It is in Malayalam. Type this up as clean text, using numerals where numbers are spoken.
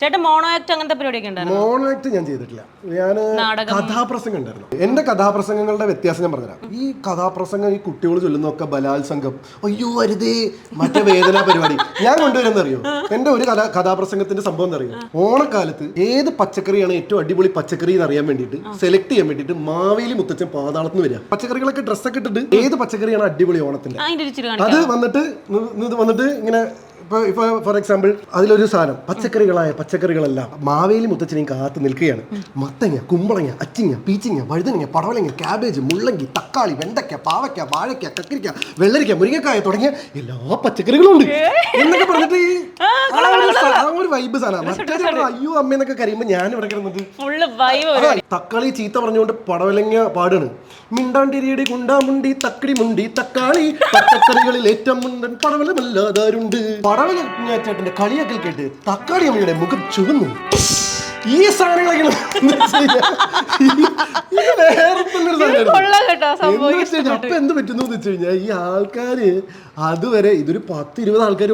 ചേട്ടൻ മോണോ ആക്ട് അങ്ങനത്തെ പരിപാടിയൊക്കെ ഉണ്ടായിരുന്നു? മോണോ ആക്ട് ഞാൻ ചെയ്തിട്ടില്ല. ഞാൻ കഥാപ്രസംഗം ഉണ്ടായിരുന്നു. എന്റെ കഥാപ്രസംഗങ്ങളുടെ വ്യത്യാസം ഞാൻ പറഞ്ഞുതരാം. ഈ കഥാപ്രസംഗം ഈ കുട്ടികൾ ചൊല്ലുന്നൊക്കെ ബലാത്സംഗം, അയ്യോ അരുതേ, മറ്റേ വേദന പരിപാടി ഞാൻ കൊണ്ടുവരുന്നത് അറിയോ? എന്റെ ഒരു കഥാപ്രസംഗത്തിന്റെ സംഭവം എന്താ അറിയോ? ഓണക്കാലത്ത് ഏത് പച്ചക്കറിയാണ് ഏറ്റവും അടിപൊളി പച്ചക്കറി എന്ന് അറിയാൻ വേണ്ടിയിട്ട് സെലക്ട് ചെയ്യാൻ വേണ്ടിയിട്ട് മാവേലി മുത്തച്ഛൻ പാതാളത്തിന് വരിക. പച്ചക്കറികളൊക്കെ ഡ്രസ്സൊക്കെ ഇട്ടിട്ട് ഏത് പച്ചക്കറിയാണ് അടിപൊളി ഓണത്തിന്റെ അത് വന്നിട്ട് ഇങ്ങനെ ഇപ്പൊ ഫോർ എക്സാമ്പിൾ അതിലൊരു സാധനം പച്ചക്കറികളായ പച്ചക്കറികളെല്ലാം മാവേലി മുത്തച്ഛനെയും കാത്തു നിൽക്കുകയാണ്. മത്തങ്ങ, കുമ്പളങ്ങ, അച്ചിങ്ങ, പീച്ചിങ്ങ, വഴുതനങ്ങ, പടവലങ്ങ, ക്യാബേജ്, മുള്ളങ്കി, തക്കാളി, വെണ്ടയ്ക്ക, പാവയ്ക്ക, വാഴയ്ക്ക, കക്കരിക്ക, വെള്ളരിക്ക, മുരിങ്ങക്കായ തുടങ്ങിയ എല്ലാ പച്ചക്കറികളും ഉണ്ട് എന്നൊക്കെ പറഞ്ഞിട്ട് ആ ഒരു വൈബ് സാധനം. മറ്റേ അയ്യോ അമ്മയെന്നൊക്കെ കരയുമ്പോ ഞാൻ ഇവിടെ കിടന്നത് തക്കാളി ചീത്ത പറഞ്ഞുകൊണ്ട് പടവലങ്ങ പാടാണ്. മിണ്ടാണ്ടിരിയുടെ കുണ്ടാമുണ്ടി തക്കടി മുണ്ടി തക്കാളി പച്ചക്കറികളിൽ ഏറ്റവും മുണ്ടൻ പടവലമല്ലാതാരുണ്ട്. പടവലങ്ങാച്ചേട്ടന്റെ കളിയാക്കൽ കേട്ട് തക്കാളി അമ്മയുടെ മുഖം ചുവന്നു. ഈ സാധനങ്ങളൊക്കെ അപ്പൊ എന്ത് പറ്റുന്നു എന്ന് വെച്ച് കഴിഞ്ഞാൽ ഈ ആൾക്കാര് അതുവരെ ഇതൊരു 10-20 ആൾക്കാർ